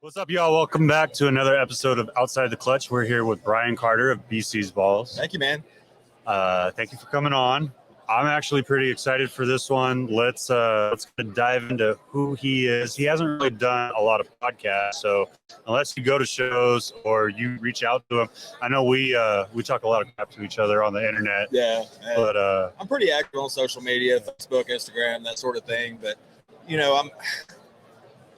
What's up, y'all? Welcome back to another episode of Outside the Clutch. We're here with Brian Carter of bcsballs. Thank you, man. Thank you for coming on. I'm actually pretty excited for this one. Let's dive into who he is. He hasn't really done a lot of podcasts, so unless you go to shows or you reach out to him, I know we talk a lot of crap to each other on the internet. Yeah, but I'm pretty active on social media, Facebook, Instagram, that sort of thing. But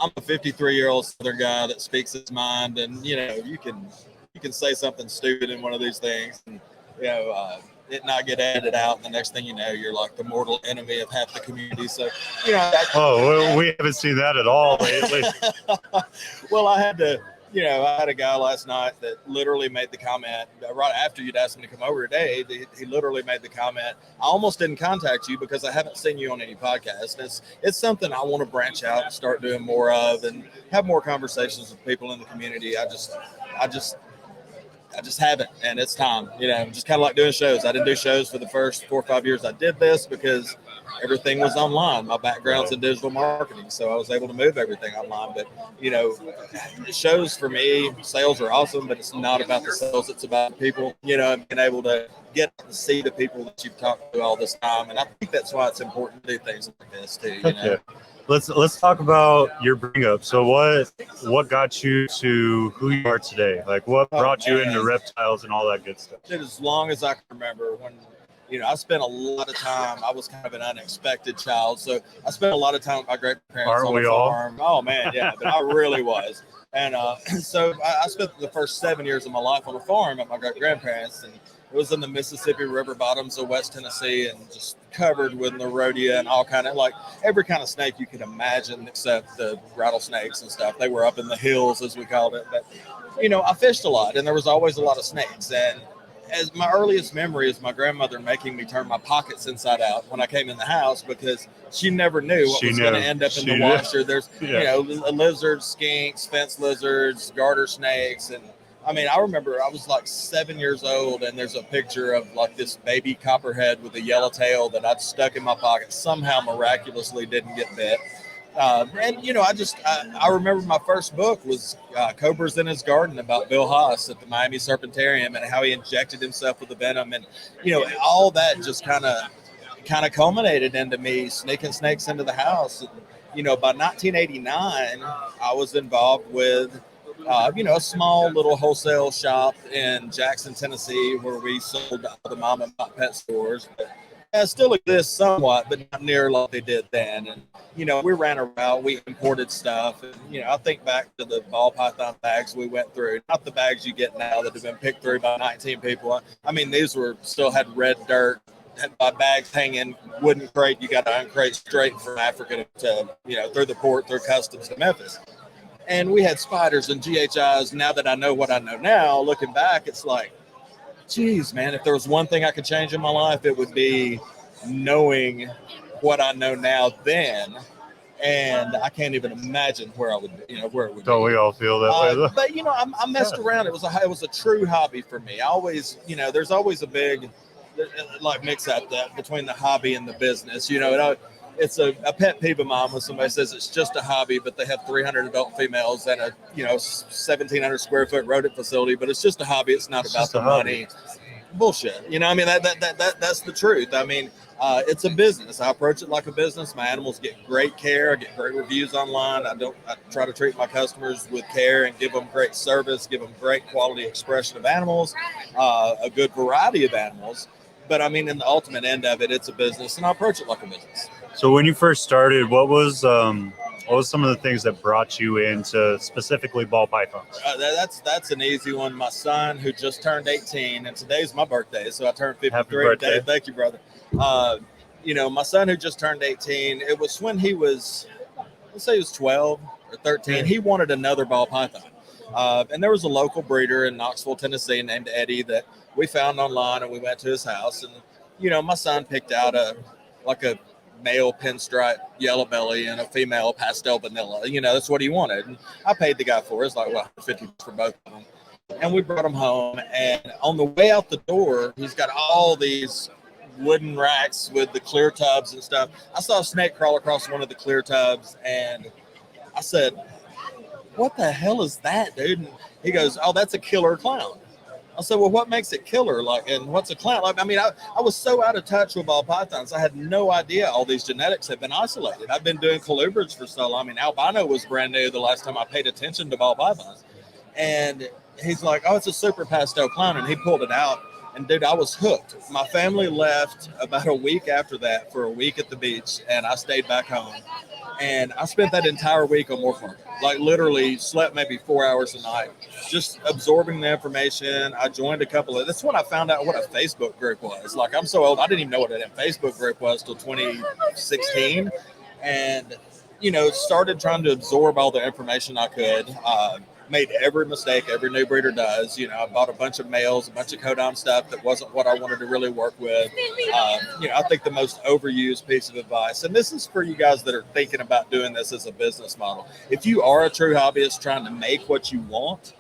I'm a 53-year-old Southern guy that speaks his mind, and you can say something stupid in one of these things, and it not get edited out. And the next thing you know, you're like the mortal enemy of half the community. So we haven't seen that at all lately. Well, I had a guy last night that literally made the comment right after you'd asked him to come over today. He literally made the comment, I almost didn't contact you because I haven't seen you on any podcasts. And it's something I want to branch out and start doing more of and have more conversations with people in the community. I just haven't, and it's time. Just kind of like doing shows. I didn't do shows for the first 4 or 5 years I did this because everything was online. My background's in digital marketing, so I was able to move everything online. But, shows for me, sales are awesome, but it's not about the sales. It's about the people, being able to get to see the people that you've talked to all this time. And I think that's why it's important to do things like this too, Yeah. Let's talk about your bring up. So what got you to who you are today? Like what brought you into reptiles and all that good stuff? As long as I can remember, when I spent a lot of time. I was kind of an unexpected child, so I spent a lot of time with my great parents on the farm. Oh man, yeah, but I really was. And so I spent the first 7 years of my life on a farm at my great grandparents, and it was in the Mississippi River bottoms of West Tennessee, and just covered with Neurodia and all kind of like every kind of snake you could imagine, except the rattlesnakes and stuff. They were up in the hills, as we called it. But I fished a lot, and there was always a lot of snakes. And as my earliest memory is my grandmother making me turn my pockets inside out when I came in the house because she never knew what was going to end up in the washer. There's, lizards, skinks, fence lizards, garter snakes. And I remember I was like 7 years old, and there's a picture of like this baby copperhead with a yellow tail that I'd stuck in my pocket. Somehow miraculously didn't get bit. I remember my first book was Cobras in His Garden about Bill Haas at the Miami Serpentarium and how he injected himself with the venom. And, all that just kind of culminated into me sneaking snakes into the house. And, by 1989, I was involved with, a small little wholesale shop in Jackson, Tennessee, where we sold to the mom and pop pet stores. But it still exists somewhat, but not near like they did then. And, we ran around, we imported stuff. And, I think back to the ball python bags we went through, not the bags you get now that have been picked through by 19 people. These still had red dirt, had my bags hanging, wooden crate. You got to uncrate straight from Africa to, through the port, through customs to Memphis. And we had spiders and GHIs. Now that I know what I know now, looking back, it's like, geez, man, if there was one thing I could change in my life, it would be knowing what I know now then. And I can't even imagine where I would be, where it would be. Don't we all feel that way? But, I messed around. It was a true hobby for me. I always, there's always a big, like, mix up that between the hobby and the business. It's a pet peeve of mine when somebody says it's just a hobby, but they have 300 adult females and a 1,700 square foot rodent facility, but it's just a hobby. It's not about the money. Bullshit. That's the truth. It's a business. I approach it like a business. My animals get great care. I get great reviews online. I try to treat my customers with care and give them great service, give them great quality expression of animals, a good variety of animals. But in the ultimate end of it, it's a business, and I approach it like a business. So when you first started, what was some of the things that brought you into specifically ball pythons? That's an easy one. My son, who just turned 18, and today's my birthday, so I turned 53 Happy birthday. today. Thank you, brother. My son, who just turned 18, it was when he was, let's say he was 12 or 13. He wanted another ball python. And there was a local breeder in Knoxville, Tennessee, named Eddie that we found online, and we went to his house. And, my son picked out a male pinstripe yellow belly and a female pastel vanilla. That's what he wanted. And I paid the guy for it. It's like, $50 for both of them. And we brought him home. And on the way out the door, he's got all these wooden racks with the clear tubs and stuff. I saw a snake crawl across one of the clear tubs, and I said, what the hell is that, dude? And he goes, oh, that's a killer clown. I said, well, what makes it killer? Like, and what's a clown? Like, I mean, I was so out of touch with ball pythons. I had no idea all these genetics had been isolated. I've been doing colubrids for so long. I mean, albino was brand new the last time I paid attention to ball pythons. And he's like, oh, it's a super pastel clown. And he pulled it out. And dude, I was hooked. My family left about a week after that for a week at the beach. And I stayed back home. And I spent that entire week on MORPHMARKET. Like literally slept maybe 4 hours a night, just absorbing the information. I joined a couple of, that's when I found out what a Facebook group was. Like I'm so old, I didn't even know what a Facebook group was till 2016. And, you know, started trying to absorb all the information I could. Made every mistake every new breeder does. You know, I bought a bunch of males, a bunch of codom stuff that wasn't what I wanted to really work with. You know, I think the most overused piece of advice, and this is for you guys that are thinking about doing this as a business model. If you are a true hobbyist trying to make what you want,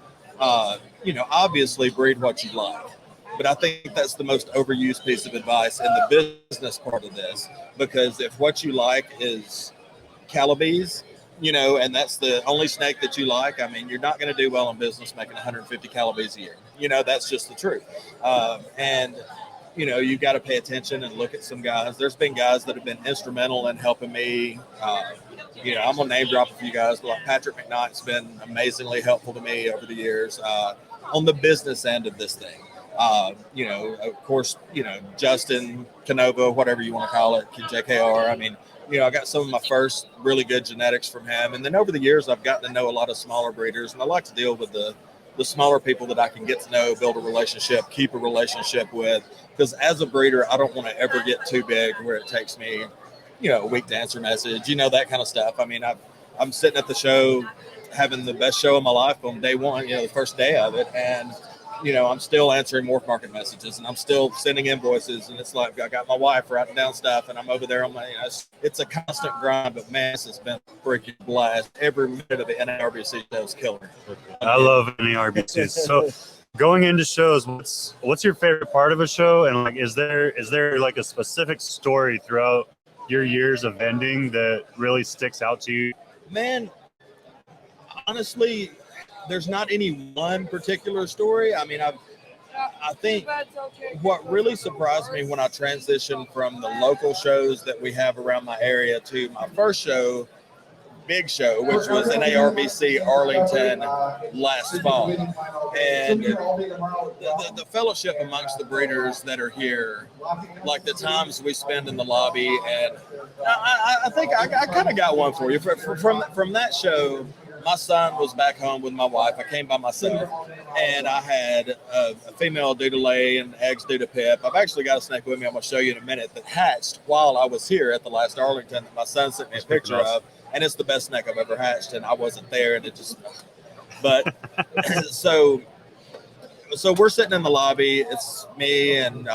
you know, obviously breed what you like. But I think that's the most overused piece of advice in the business part of this, because if what you like is calabees, you know, and that's the only snake that you like, I mean, you're not going to do well in business making 150 calabees a year. You know, that's just the truth. And, you know, you've got to pay attention and look at some guys. There's been guys that have been instrumental in helping me. You know, I'm going to name drop a few guys, but like Patrick McKnight's been amazingly helpful to me over the years on the business end of this thing. You know, of course, you know, Justin Canova, whatever you want to call it, JKR. I mean, you know, I got some of my first really good genetics from him. And then over the years, I've gotten to know a lot of smaller breeders. And I like to deal with the smaller people that I can get to know, build a relationship, keep a relationship with. Because as a breeder, I don't want to ever get too big where it takes me, you know, a week to answer a message, you know, that kind of stuff. I mean, I'm sitting at the show, having the best show of my life on day one, you know, the first day of it. And you know, I'm still answering MORPHMARKET messages and I'm still sending invoices. And it's like, I got my wife writing down stuff and I'm over there on my, you know, it's a constant grind, but man, it's been a freaking blast. Every minute of the NARBC show is killer. I love NARBCs. So going into shows, what's your favorite part of a show? And like, is there like a specific story throughout your years of vending that really sticks out to you? Man, honestly, there's not any one particular story. I mean, I think what really surprised me when I transitioned from the local shows that we have around my area to my first show, big show, which was NARBC Arlington last fall. And the fellowship amongst the breeders that are here, like the times we spend in the lobby. And I think I kind of got one for you. From that show, my son was back home with my wife. I came by myself, and I had a female due to lay and eggs due to pip. I've actually got a snake with me I'm going to show you in a minute that hatched while I was here at the last Arlington that my son sent me a picture of, and it's the best snake I've ever hatched, and I wasn't there, and it just – but so we're sitting in the lobby. It's me and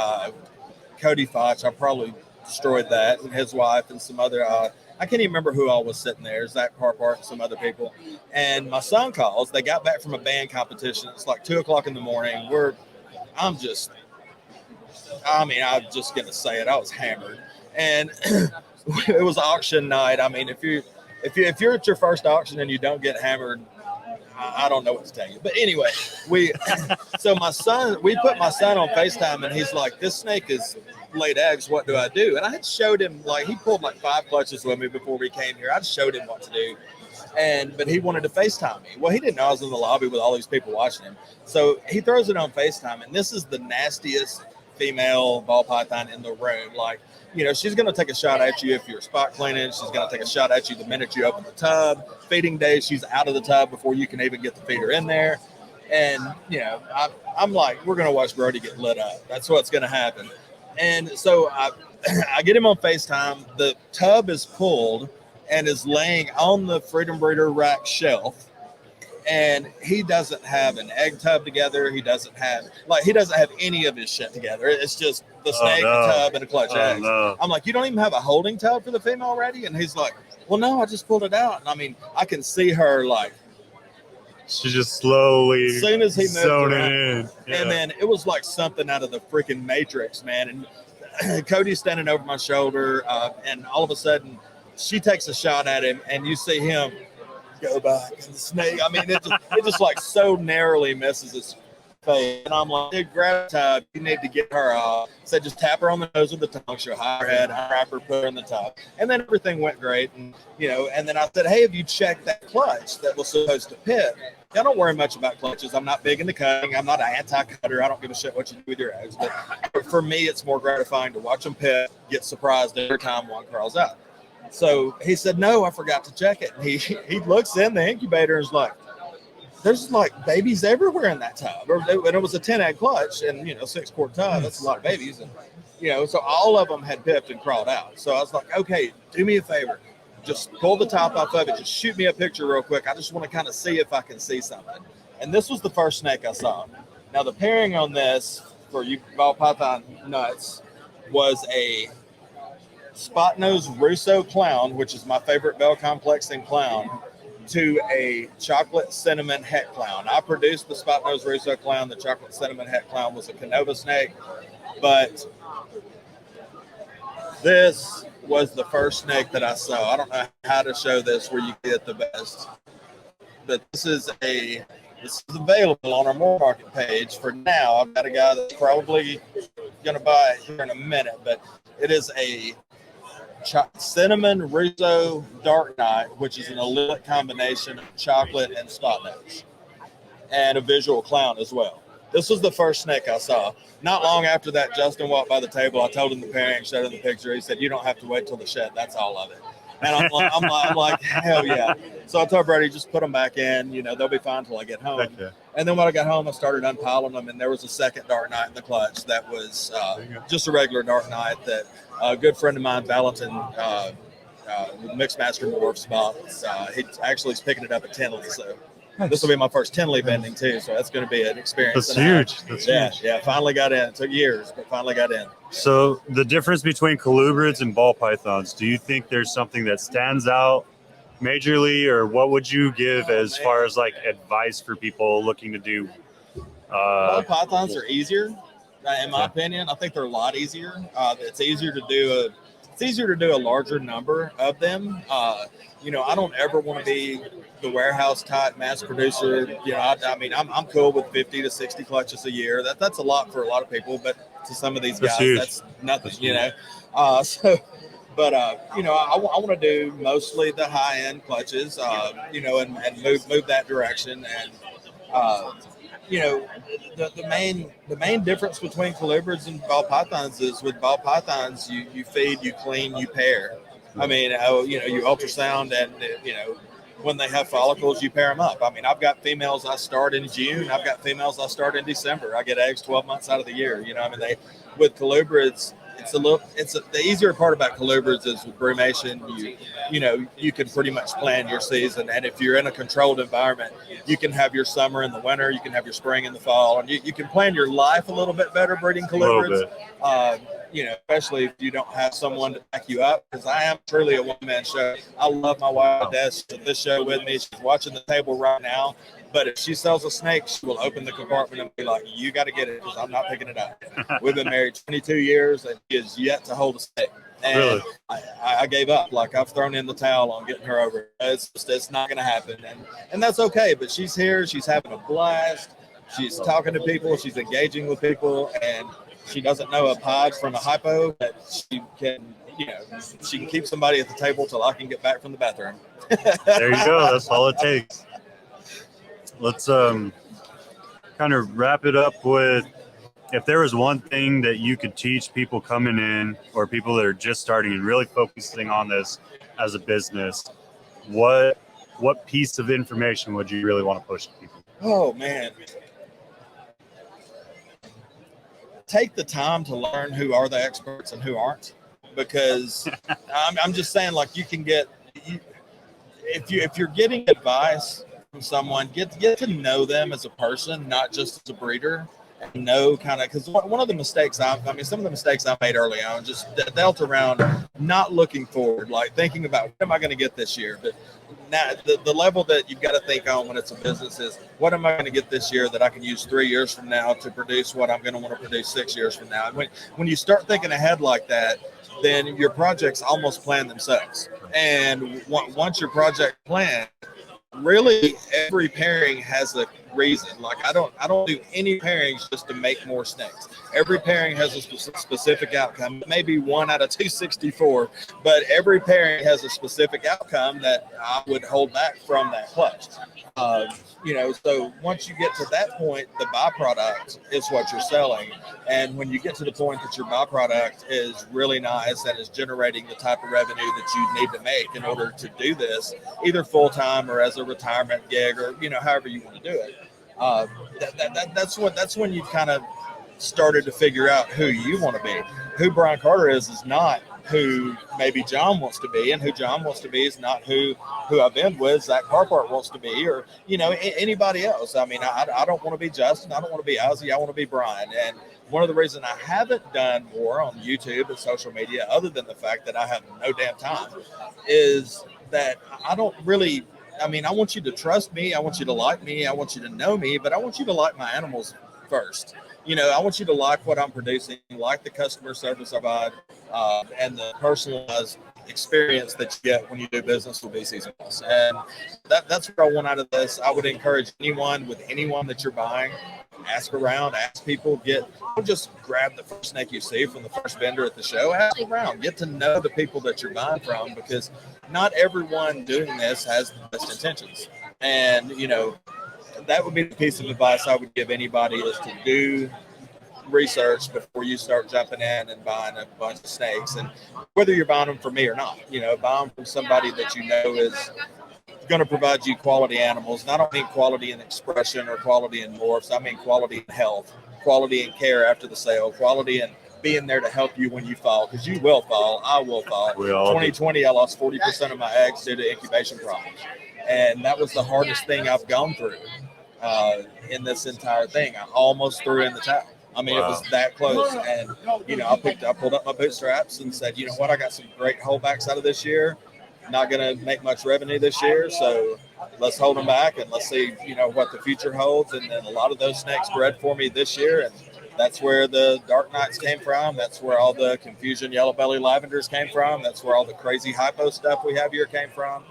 Cody Foch. I probably destroyed that, and his wife and some other I can't even remember who all was sitting there. Zach Parpart and some other people. And my son calls. They got back from a band competition. It's like 2 o'clock in the morning. I'm just going to say it. I was hammered. And it was auction night. I mean, if you're at your first auction and you don't get hammered, I don't know what to tell you. But anyway, we put my son on FaceTime and he's like, this snake is laid eggs. What do I do? And I had showed him, like, he pulled like 5 clutches with me before we came here. I showed him what to do. But he wanted to FaceTime me. Well, he didn't know I was in the lobby with all these people watching him. So he throws it on FaceTime. And this is the nastiest female ball python in the room. Like, you know, she's going to take a shot at you if you're spot cleaning. She's going to take a shot at you the minute you open the tub. Feeding days, she's out of the tub before you can even get the feeder in there. And, you know, I'm like, we're going to watch Brody get lit up. That's what's going to happen. And so I get him on FaceTime. The tub is pulled and is laying on the Freedom Breeder rack shelf. And he doesn't have an egg tub together. He doesn't have any of his shit together. It's just the snake, the tub, and a clutch eggs. No. I'm like, you don't even have a holding tub for the female already? And he's like, well, no, I just pulled it out. And I mean, I can see her like, she just slowly, as soon as he moved around, in. Yeah. And then it was like something out of the freaking Matrix, man. And Cody's standing over my shoulder, and all of a sudden, she takes a shot at him, and you see him go back. And the snake, I mean, it just like so narrowly misses its face. And I'm like, dude, grab a tub. You need to get her off. So just tap her on the nose with the tongue. She'll hide her head, unwrap her, put her in the tub. And then everything went great. And, and then I said, hey, have you checked that clutch that was supposed to pit? I don't worry much about clutches. I'm not big into cutting. I'm not an anti-cutter. I don't give a shit what you do with your eggs. But for me, it's more gratifying to watch them pit, get surprised every time one crawls out. So he said, no, I forgot to check it. And he looks in the incubator and is like, there's like babies everywhere in that tub. And it was a 10-egg clutch and, 6-quart tub. That's a lot of babies. And, so all of them had pipped and crawled out. So I was like, okay, do me a favor. Just pull the top off of it. Just shoot me a picture real quick. I just want to kind of see if I can see something. And this was the first snake I saw. Now, the pairing on this for you ball python nuts was a spot nose Russo clown, which is my favorite bell complexing clown, to a chocolate cinnamon het clown. I produced the spot nose Russo clown. The chocolate cinnamon het clown was a Canova snake. But this was the first snake that I saw. I don't know how to show this where you get the best, but this is available on our MORPHMARKET page for now. I've got a guy that's probably going to buy it here in a minute, but it is a cinnamon Russo dark night, which is an allelic combination of chocolate and spot nose, and a visual clown as well. This was the first snake I saw. Not long after that, Justin walked by the table. I told him the pairing, showed him the picture. He said, you don't have to wait till the shed. That's all of it. And I'm like, hell yeah. So I told Brady, just put them back in. They'll be fine till I get home. Okay. And then when I got home, I started unpiling them, and there was a second dark night in the clutch that was just a regular dark night that a good friend of mine, Valentin, Mixmaster Morphs, bought. He actually is picking it up at Tinley, so this will be my first Tinley bending too, so that's going to be an experience. That's huge. That's huge. Yeah, finally got in. It took years, but finally got in. So the difference between colubrids and ball pythons, do you think there's something that stands out majorly, or what would you give as far as like advice for people looking to do? Ball pythons are easier, in my opinion. I think they're a lot easier. It's easier to do a larger number of them. I don't ever want to be the warehouse type mass producer. I'm cool with 50 to 60 clutches a year. That's a lot for a lot of people, but to some of these guys, that's nothing. I want to do mostly the high end clutches, and move that direction. And the main difference between colubrids and ball pythons is with ball pythons, you feed, you clean, you pair. You ultrasound, and when they have follicles, you pair them up. I've got females I start in June. I've got females I start in December. I get eggs 12 months out of the year. With colubrids, the easier part about colubrids is with brumation, you can pretty much plan your season. And if you're in a controlled environment, you can have your summer in the winter, you can have your spring in the fall, and you can plan your life a little bit better breeding colubrids. Especially if you don't have someone to back you up, because I am truly a one-man show. I love my wife, Des, at this show with me. She's watching the table right now. But if she sells a snake, she will open the compartment and be like, you got to get it, because I'm not picking it up. We've been married 22 years, and she is yet to hold a snake. And really? I gave up. Like, I've thrown in the towel on getting her over. It's not going to happen. And that's okay. But she's here. She's having a blast. She's talking to people. She's engaging with people. And she doesn't know a pod from a hypo, but she can keep somebody at the table till I can get back from the bathroom. There you go. That's all it takes. Let's kind of wrap it up with, if there was one thing that you could teach people coming in, or people that are just starting and really focusing on this as a business, what piece of information would you really want to push to people? Oh, man. Take the time to learn who are the experts and who aren't, because I'm just saying, like, you can get, if you're getting advice from someone, get to know them as a person, not just as a breeder, and know kind of, because one of the mistakes some of the mistakes I made early on just dealt around not looking forward, like thinking about what am I going to get this year. But now the level that you've got to think on when it's a business is, what am I going to get this year that I can use 3 years from now to produce what I'm going to want to produce 6 years from now. And when you start thinking ahead like that, then your projects almost plan themselves. And once your project plan, really every pairing has a reason. Like I don't do any pairings just to make more snakes. Every pairing has a specific outcome. Maybe 1 out of 264, but every pairing has a specific outcome that I would hold back from that clutch. So once you get to that point, the byproduct is what you're selling. And when you get to the point that your byproduct is really nice and is generating the type of revenue that you need to make in order to do this, either full-time or as a retirement gig or, however you want to do it, that's when you kind of started to figure out who you want to be. Who Brian Carter is not who maybe John wants to be, and who John wants to be is not who I've been with, Zach Carpart wants to be, or anybody else. I mean, I don't want to be Justin, I don't want to be Ozzy, I want to be Brian. And one of the reasons I haven't done more on YouTube and social media, other than the fact that I have no damn time, is that I don't really. I mean, I want you to trust me, I want you to like me, I want you to know me, but I want you to like my animals first. I want you to like what I'm producing, like the customer service I provide, and the personalized experience that you get when you do business with bcsballs. And that's what I want out of this. I would encourage anyone that you're buying, ask around, ask people, don't just grab the first snake you see from the first vendor at the show. Ask around, get to know the people that you're buying from, because not everyone doing this has the best intentions. And, that would be the piece of advice I would give anybody, is to do research before you start jumping in and buying a bunch of snakes. And whether you're buying them from me or not, buy them from somebody that you know is going to provide you quality animals. And I don't mean quality in expression or quality in morphs. I mean quality in health, quality in care after the sale, quality in being there to help you when you fall, because you will fall. I will fall. 2020, I lost 40% of my eggs due to incubation problems. And that was the hardest thing I've gone through in this entire thing. I almost threw in the towel. I mean, wow. It was that close. And, I pulled up my bootstraps and said, you know what, I got some great holdbacks out of this year. Not going to make much revenue this year. So let's hold them back and let's see, what the future holds. And then a lot of those snakes bred for me this year. And that's where the Dark Knights came from. That's where all the Confusion Yellow Belly Lavenders came from. That's where all the crazy hypo stuff we have here came from.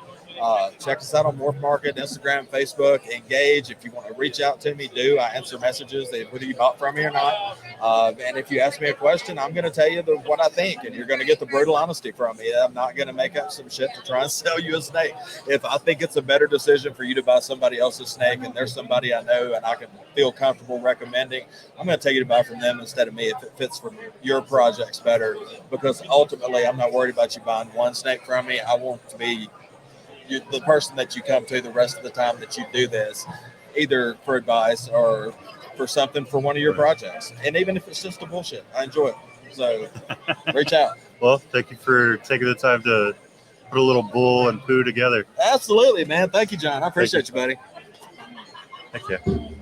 Check us out on MORPHMARKET, Instagram, Facebook. Engage. If you want to reach out to me, do. I answer messages, whether you bought from me or not. And if you ask me a question, I'm going to tell you what I think, and you're going to get the brutal honesty from me. I'm not going to make up some shit to try and sell you a snake. If I think it's a better decision for you to buy somebody else's snake, and there's somebody I know and I can feel comfortable recommending, I'm going to tell you to buy from them instead of me if it fits for your projects better. Because ultimately, I'm not worried about you buying one snake from me. I want to be the person that you come to the rest of the time that you do this, either for advice or for something for one of your projects. And even if it's just a bullshit, I enjoy it. So reach out. Well, thank you for taking the time to put a little bull and poo together. Absolutely, man. Thank you, John. I appreciate you, buddy. Thank you.